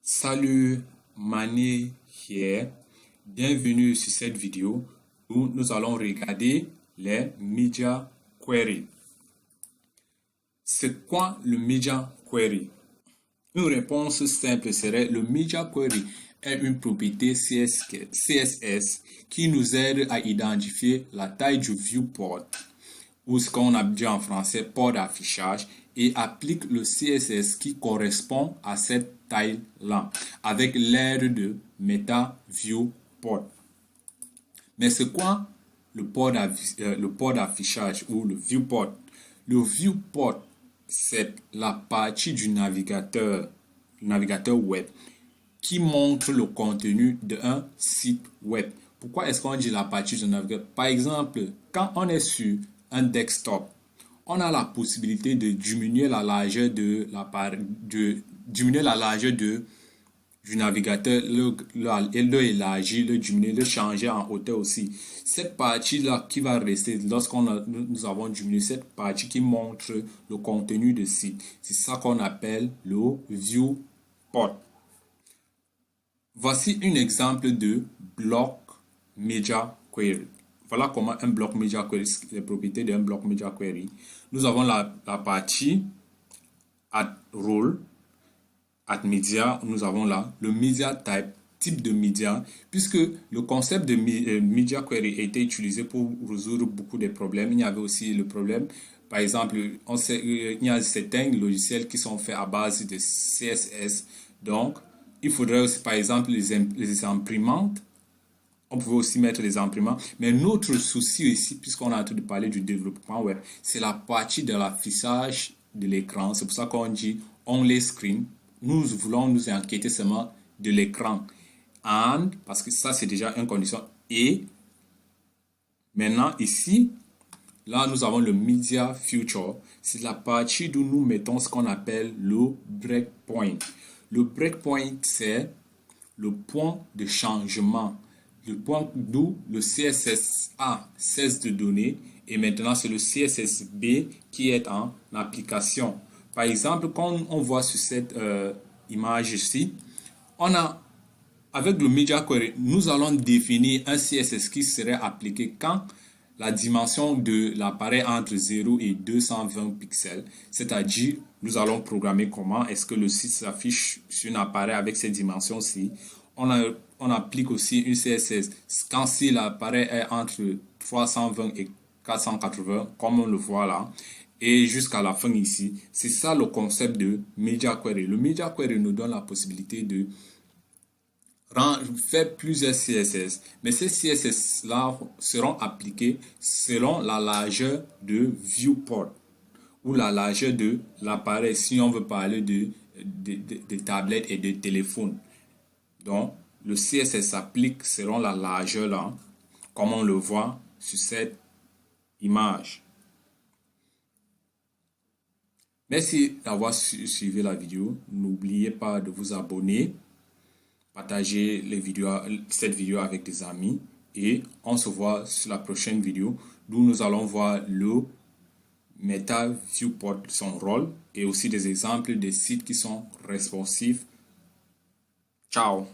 Salut, Mané here. Bienvenue sur cette vidéo où nous allons regarder les Media Query. C'est quoi le Media Query? Une réponse simple serait le Media Query est une propriété CSS qui nous aide à identifier la taille du viewport ou ce qu'on a dit en français port d'affichage et applique le CSS qui correspond à cette taille-là avec l'aide de MetaViewPort. Mais c'est quoi le port d'affichage ou le viewport? Le viewport, c'est la partie du navigateur web qui montre le contenu d'un site web. Pourquoi est-ce qu'on dit la partie du navigateur? Par exemple, quand on est sur un desktop, on a la possibilité de diminuer la largeur du navigateur, le élargir, le diminuer, le changer en hauteur aussi. Cette partie-là qui va rester nous avons diminué cette partie qui montre le contenu de site. C'est ça qu'on appelle le viewport. Voici un exemple de bloc Media Query. Voilà comment un bloc Media Query, les propriétés d'un bloc Media Query. Nous avons la partie add role, add media. Nous avons là le media type de média, puisque le concept de Media Query a été utilisé pour résoudre beaucoup de problèmes. Il y avait aussi le problème, par exemple, il y a certains logiciels qui sont faits à base de CSS. Donc, il faudrait aussi, par exemple, les imprimantes. On pouvait aussi mettre les imprimantes. Mais notre souci ici, puisqu'on a en train de parler du développement web, c'est la partie de l'affichage de l'écran. C'est pour ça qu'on dit only screen. Nous voulons nous inquiéter seulement de l'écran. And, parce que ça, c'est déjà une condition. Et maintenant, ici, là, nous avons le Media Future. C'est la partie d'où nous mettons ce qu'on appelle le breakpoint. Le breakpoint, c'est le point de changement. Le point d'où le CSS A cesse de donner et maintenant c'est le CSS B qui est en application. Par exemple, quand on voit sur cette image ici, avec le Media Query, nous allons définir un CSS qui serait appliqué quand la dimension de l'appareil entre 0 et 220 pixels, c'est-à-dire nous allons programmer comment est-ce que le site s'affiche sur un appareil avec cette dimension-ci. On applique aussi une CSS quand si l'appareil est entre 320 et 480, comme on le voit là, et jusqu'à la fin ici. C'est ça le concept de Media Query. Le Media Query nous donne la possibilité de faire plusieurs CSS, mais ces CSS-là seront appliqués selon la largeur de viewport ou la largeur de l'appareil si on veut parler de tablettes et de téléphones. Donc, le CSS s'applique selon la largeur là, comme on le voit sur cette image. Merci d'avoir suivi la vidéo. N'oubliez pas de vous abonner, partager cette vidéo avec des amis et on se voit sur la prochaine vidéo d'où nous allons voir le MetaViewPort, son rôle et aussi des exemples de sites qui sont responsifs. Ciao!